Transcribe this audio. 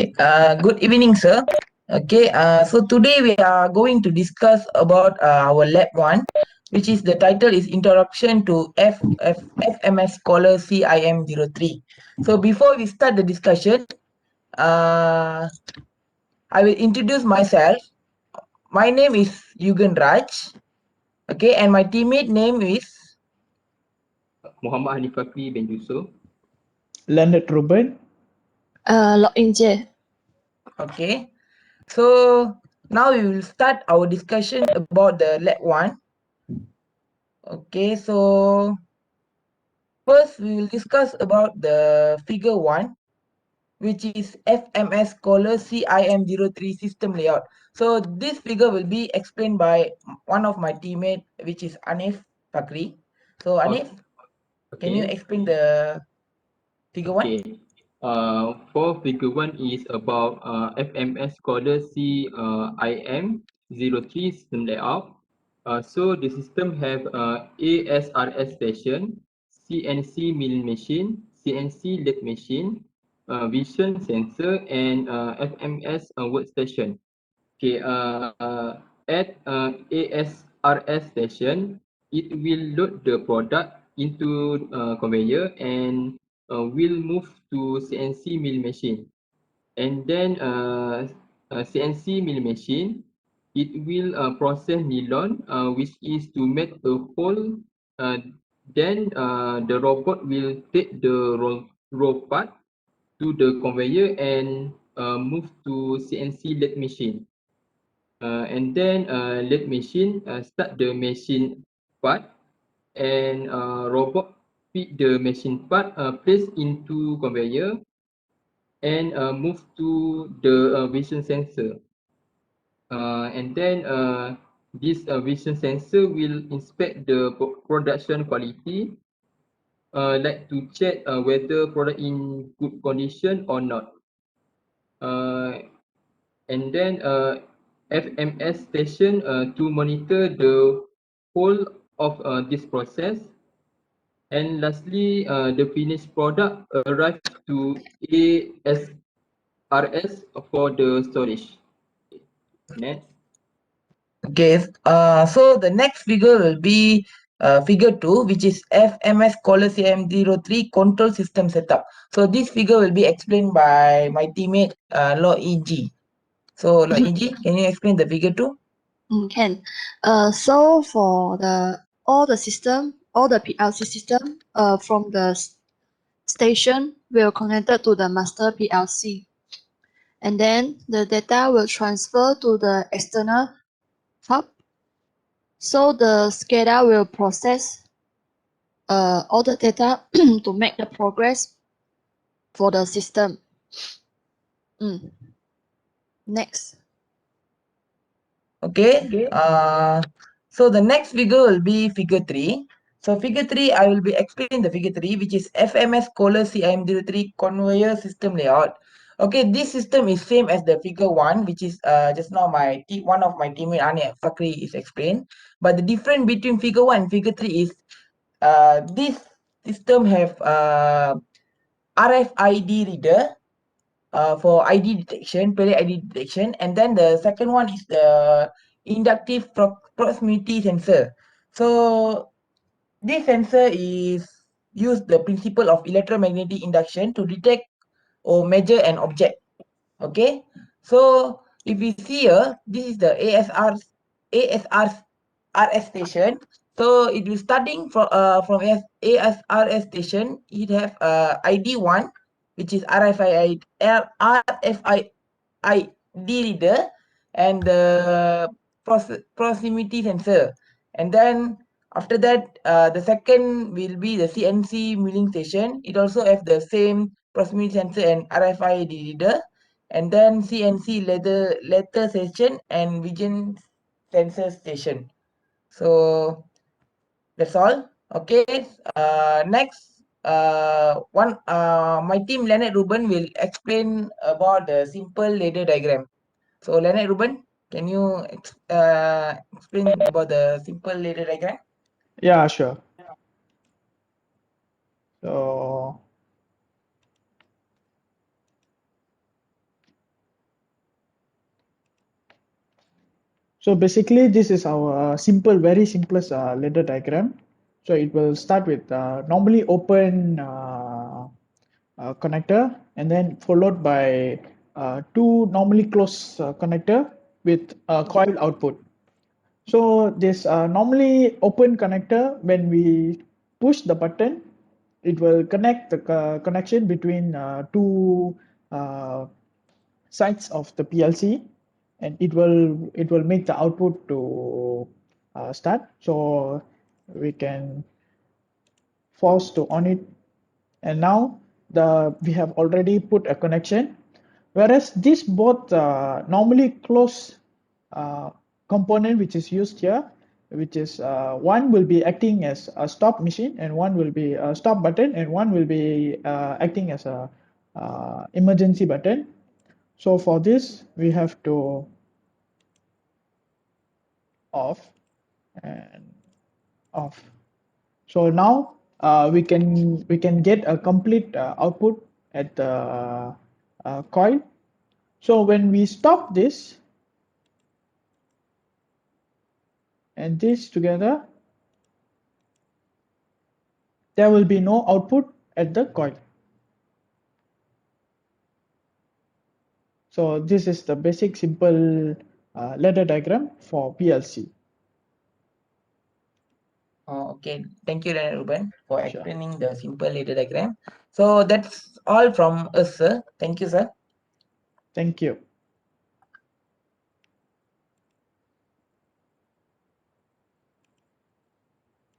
Good evening, sir. Okay, so today we are going to discuss about our lab 1, which is the title is Introduction to FMS Scholar CIM03. So before we start the discussion, uh, I will introduce myself. My name is Yugan Raj. Okay, and my teammate name is. Muhammad Hanif Fakri bin Yusof. Leonard Ruben. Login je. Okay, so now we will start our discussion about the lab 1. Okay, so first we will discuss about the figure 1, which is FMS Scholar CIM03 system layout. So this figure will be explained by one of my teammate, which is Anif Fakri. So Anif, can you explain the figure 1? Okay. For figure 1 is about FMS Scholar CIM03 system layout. So the system have ASRS station, CNC milling machine, CNC lathe machine, vision sensor, and FMS workstation. Okay, at ASRS station, it will load the product into conveyor and will move to CNC mill machine. And then CNC mill machine, it will process nylon, which is to make a hole. Then the robot will take the raw part to the conveyor and move to CNC lathe machine. And then lathe machine start the machine part and robot feed the machine part placed into conveyor and move to the vision sensor. And then this vision sensor will inspect the production quality, like to check whether product in good condition or not. And then FMS station to monitor the whole of this process. And lastly, the finished product arrive to ASRS for the storage. Next. Okay, so the next figure will be figure 2, which is FMS Scholar CM03 control system setup. So this figure will be explained by my teammate Law EG. So Law EG, can you explain the figure 2? Can. So for all the PLC system from the station will connected to the master PLC. And then the data will transfer to the external hub. So the SCADA will process all the data to make the progress for the system. Next. Okay. So the next figure will be figure 3. So figure 3, I will be explaining the figure 3, which is FMS Scholar CIM03 conveyor system layout. Okay, this system is same as the figure 1, which is just now one of my teammate Ani Fakri is explained. But the difference between figure 1 and figure 3 is this system have RFID reader for ID detection, pallet ID detection, and then the second one is the inductive proximity sensor. So this sensor is use the principle of electromagnetic induction to detect or measure an object. Okay, so if we see here, this is the ASRS station. So it will starting from ASRS station. It have ID1, which is RFID reader, and the proximity sensor. And then after that, the second will be the CNC milling station. It also have the same proximity sensor and RFID reader. And then CNC letter station and vision sensor station. So that's all. Okay. Next, my team Leonard Ruben will explain about the simple ladder diagram. So Leonard Ruben, can you explain about the simple ladder diagram? Yeah, sure. So So basically, this is our simple, very simplest ladder diagram. So it will start with normally open connector, and then followed by two normally closed connector with a coil output. So this normally open connector, when we push the button, it will connect the connection between two uh, sides of the PLC, and it will make the output to start. So we can force to on it, and now we have already put a connection. Whereas this both normally close uh, component which is used here, which is one will be acting as a stop machine, and one will be a stop button, and one will be acting as a emergency button. So for this, we have to off and off. So now we can get a complete output at the coil. So when we stop this and this together, there will be no output at the coil. So this is the basic simple ladder diagram for PLC. Okay, thank you, Ruben, for Sure. explaining the simple ladder diagram. So that's all from us, sir. Thank you, sir. Thank you.